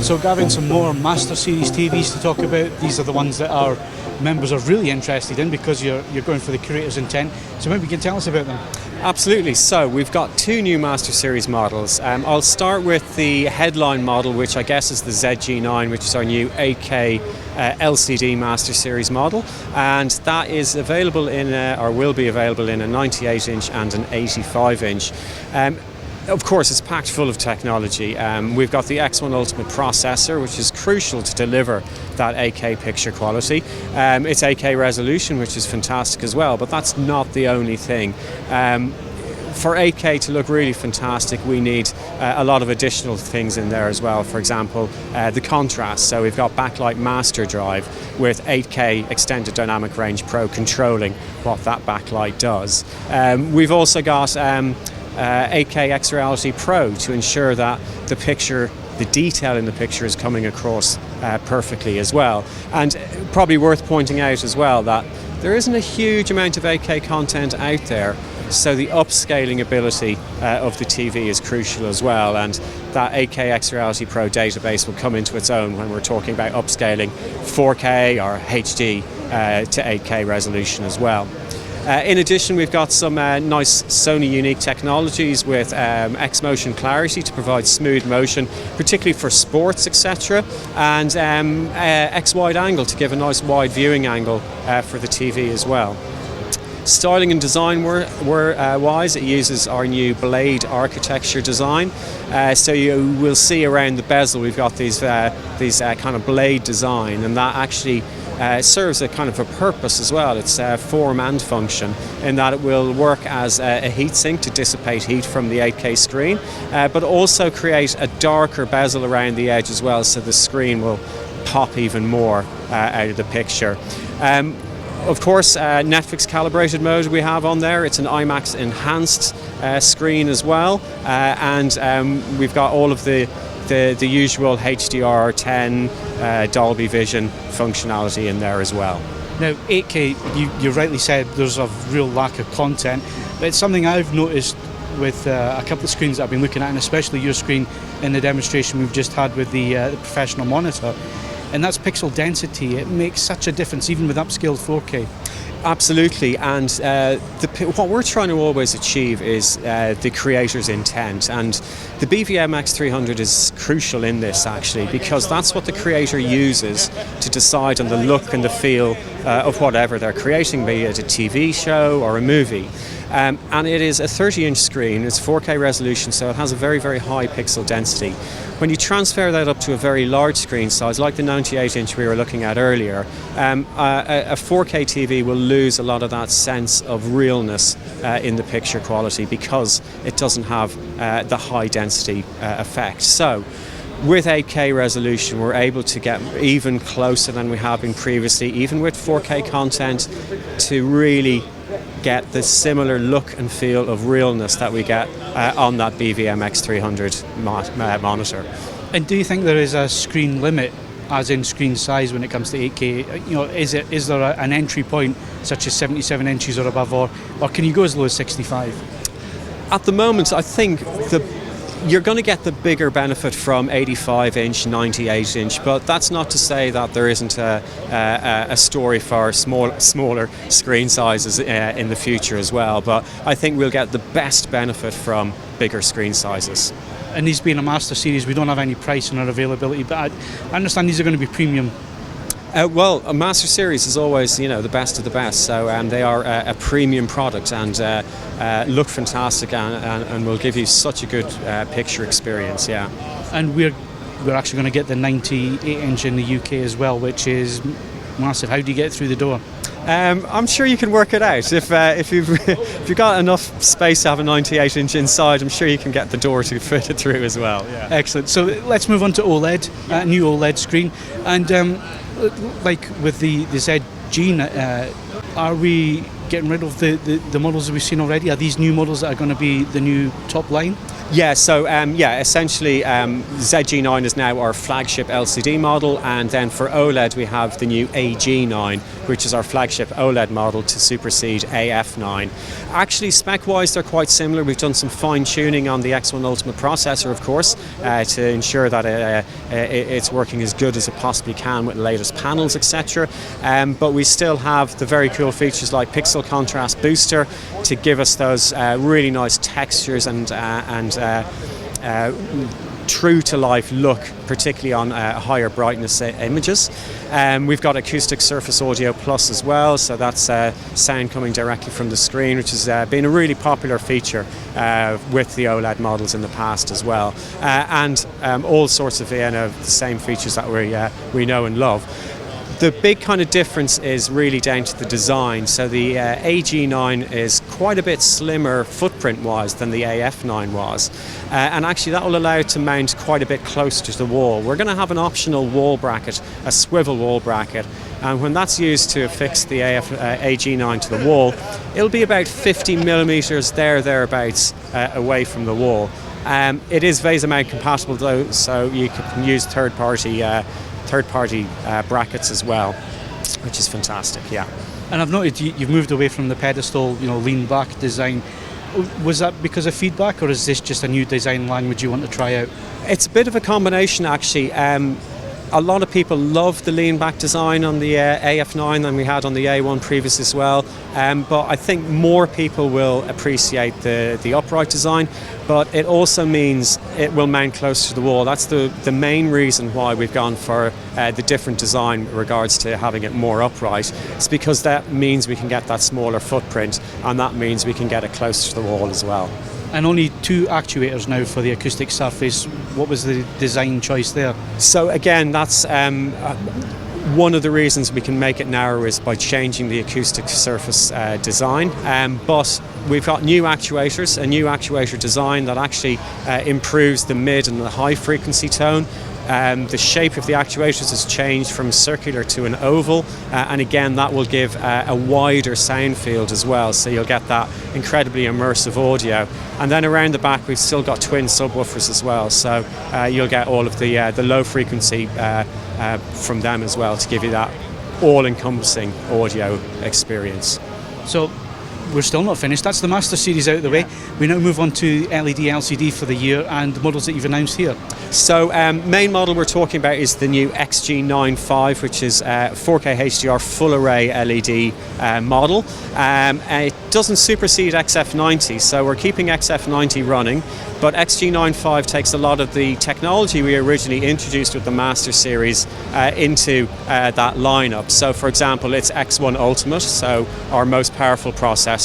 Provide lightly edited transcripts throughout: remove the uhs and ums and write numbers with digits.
So Gavin, some more Master Series TVs to talk about. These are the ones that our members are really interested in because you're going for the curator's intent. So maybe you can tell us about them. Absolutely. So we've got two new Master Series models. I'll start with the headline model, which I guess is the ZG9, which is our new 8K LCD Master Series model, and that is available in or will be available in a 98-inch and an 85-inch. Of course, it's packed full of technology. We've got the X1 Ultimate processor, which is crucial to deliver that 8K picture quality. It's 8K resolution, which is fantastic as well, but that's not the only thing. For 8K to look really fantastic, we need a lot of additional things in there as well. For example, the contrast. So we've got backlight master drive with 8K Extended Dynamic Range Pro controlling what that backlight does. We've also got 8K X-Reality Pro to ensure that the detail in the picture is coming across perfectly as well. And probably worth pointing out as well that there isn't a huge amount of 8K content out there, so the upscaling ability of the TV is crucial as well, and that 8K X-Reality Pro database will come into its own when we're talking about upscaling 4K or HD to 8K resolution as well. In addition, we've got some nice Sony unique technologies with X-Motion Clarity to provide smooth motion, particularly for sports, etc., and X-Wide Angle to give a nice wide viewing angle for the TV as well. Styling and design wise, it uses our new blade architecture design. So you will see around the bezel we've got these kind of blade design, and that actually serves a kind of a purpose as well. It's form and function in that it will work as a heat sink to dissipate heat from the 8K screen, but also create a darker bezel around the edge as well, so the screen will pop even more out of the picture. Of course, Netflix calibrated mode we have on there. It's an IMAX enhanced screen as well, and we've got all of the usual HDR10 Dolby Vision functionality in there as well. Now 8K, you rightly said there's a real lack of content, but it's something I've noticed with a couple of screens that I've been looking at, and especially your screen in the demonstration we've just had with the professional monitor, and that's pixel density. It makes such a difference even with upscaled 4K. Absolutely, and what we're trying to always achieve is the creator's intent, and the BVMX300 is crucial in this actually, because that's what the creator uses to decide on the look and the feel of whatever they're creating, be it a TV show or a movie. And it is a 30-inch screen, it's 4K resolution, so it has a very, very high pixel density. When you transfer that up to a very large screen size, like the 98-inch we were looking at earlier, a 4K TV will lose a lot of that sense of realness in the picture quality because it doesn't have the high density effect. So with 8K resolution, we're able to get even closer than we have been previously, even with 4K content, to really get the similar look and feel of realness that we get on that BVMX300 monitor. And do you think there is a screen limit, as in screen size, when it comes to 8K? You know, is there an entry point such as 77 inches or above, or can you go as low as 65? At the moment, I think you're going to get the bigger benefit from 85-inch, 98-inch, but that's not to say that there isn't a story for smaller screen sizes in the future as well. But I think we'll get the best benefit from bigger screen sizes. And these being a Master Series, we don't have any pricing or availability, but I understand these are going to be premium. Well, a Master Series is always, the best of the best. So they are a premium product and look fantastic and will give you such a good picture experience. Yeah. And we're actually going to get the 98-inch in the UK as well, which is massive. How do you get through the door? I'm sure you can work it out. If you've got enough space to have a 98-inch inside, I'm sure you can get the door to fit it through as well. Yeah. Excellent. So let's move on to OLED, new OLED screen, and like with the ZG9, are we getting rid of the models that we've seen already? Are these new models that are going to be the new top line? Yeah, so essentially ZG9 is now our flagship LCD model, and then for OLED we have the new AG9, which is our flagship OLED model to supersede AF9. Actually, spec-wise they're quite similar. We've done some fine-tuning on the X1 Ultimate processor, of course, to ensure that it's working as good as it possibly can with the latest panels, etc. But we still have the very cool features like pixel contrast booster to give us those really nice textures and true to life look, particularly on higher brightness images. We've got Acoustic Surface Audio Plus as well, so that's sound coming directly from the screen, which has been a really popular feature with the OLED models in the past as well, and all sorts of the same features that we know and love. The big kind of difference is really down to the design. So the AG9 is quite a bit slimmer footprint-wise than the AF9 was. And actually that will allow it to mount quite a bit closer to the wall. We're going to have an optional wall bracket, a swivel wall bracket. And when that's used to affix the AG9 to the wall, it'll be about 50 millimeters thereabouts away from the wall. It is VESA mount compatible though, so you can use third-party brackets as well, which is fantastic. Yeah. And I've noted you've moved away from the pedestal, lean back design. Was that because of feedback, or is this just a new design language you want to try out? It's a bit of a combination, actually. A lot of people love the lean back design on the AF9 than we had on the A1 previous as well, but I think more people will appreciate the upright design, but it also means it will mount close to the wall. That's the main reason why we've gone for the different design with regards to having it more upright. It's because that means we can get that smaller footprint, and that means we can get it close to the wall as well. And only 2 actuators now for the acoustic surface. What was the design choice there? So again, that's one of the reasons we can make it narrower is by changing the acoustic surface design. But we've got new actuators, a new actuator design that actually improves the mid and the high frequency tone. The shape of the actuators has changed from circular to an oval, and again that will give a wider sound field as well, so you'll get that incredibly immersive audio. And then around the back we've still got twin subwoofers as well, so you'll get all of the low frequency from them as well to give you that all-encompassing audio experience. So we're still not finished. That's the Master Series out of the way. We now move on to LED LCD for the year and the models that you've announced here. So main model we're talking about is the new XG95, which is 4K HDR full array LED model. It doesn't supersede XF90, so we're keeping XF90 running, but XG95 takes a lot of the technology we originally introduced with the Master Series into that lineup. So for example, it's X1 Ultimate, so our most powerful processor.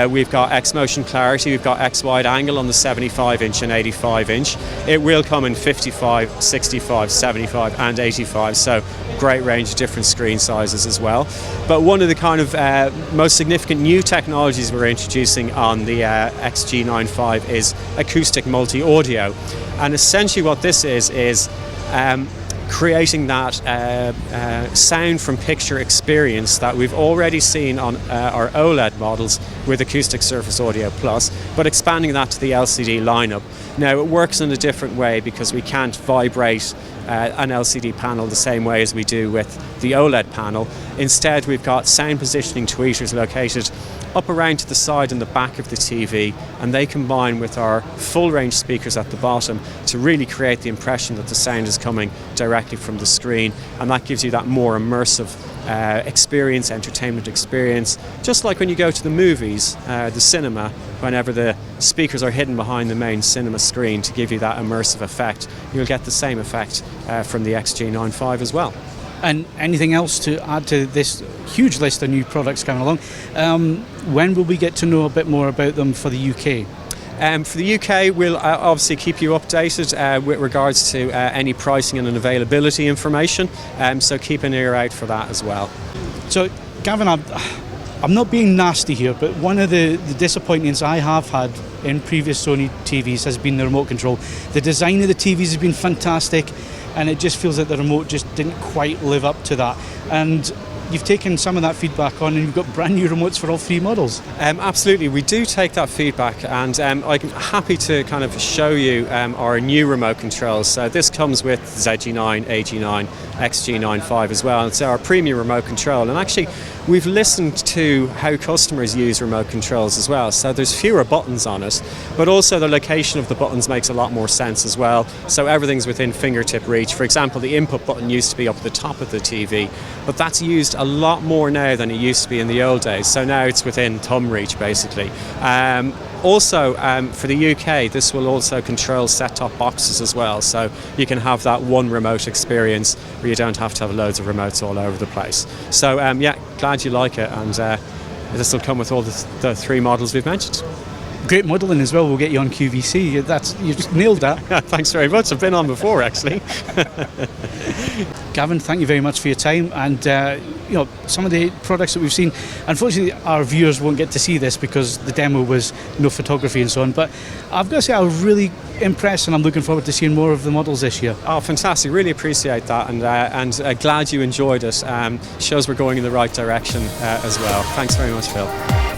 We've got X Motion Clarity, we've got X Wide Angle on the 75-inch and 85-inch. It will come in 55, 65, 75 and 85, so great range of different screen sizes as well. But one of the kind of most significant new technologies we're introducing on the XG95 is acoustic multi-audio. And essentially what this is creating that sound from picture experience that we've already seen on our OLED models with Acoustic Surface Audio Plus, but expanding that to the LCD lineup. Now it works in a different way because we can't vibrate an LCD panel the same way as we do with the OLED panel. Instead we've got sound positioning tweeters located up around to the side and the back of the TV, and they combine with our full range speakers at the bottom to really create the impression that the sound is coming directly from the screen, and that gives you that more immersive experience, entertainment experience, just like when you go to the movies, the cinema, whenever the speakers are hidden behind the main cinema screen to give you that immersive effect. You'll get the same effect from the XG95 as well. And anything else to add to this huge list of new products coming along? When will we get to know a bit more about them for the UK? For the UK, we'll obviously keep you updated with regards to any pricing and availability information, so keep an ear out for that as well. So, Gavin, I'm not being nasty here, but one of the disappointments I have had in previous Sony TVs has been the remote control. The design of the TVs has been fantastic, and it just feels that the remote just didn't quite live up to that. And you've taken some of that feedback on and you've got brand new remotes for all 3 models. Absolutely, we do take that feedback, and I'm happy to kind of show you our new remote controls. So this comes with ZG9, AG9, XG95 as well. It's our premium remote control, and actually we've listened to how customers use remote controls as well. So there's fewer buttons on it, but also the location of the buttons makes a lot more sense as well. So everything's within fingertip reach. For example, the input button used to be up at the top of the TV, but that's used a lot more now than it used to be in the old days. So now it's within thumb reach basically. Also, for the UK, this will also control set-top boxes as well, so you can have that one remote experience where you don't have to have loads of remotes all over the place. So yeah, glad you like it, and this will come with all the 3 models we've mentioned. Great modelling as well, we'll get you on QVC. You just nailed that. Thanks very much, I've been on before actually. Gavin, thank you very much for your time, and some of the products that we've seen, unfortunately our viewers won't get to see this because the demo was no photography and so on, but I've got to say I was really impressed, and I'm looking forward to seeing more of the models this year. Oh, fantastic, really appreciate that, and glad you enjoyed it. Shows we're going in the right direction as well. Thanks very much, Phil.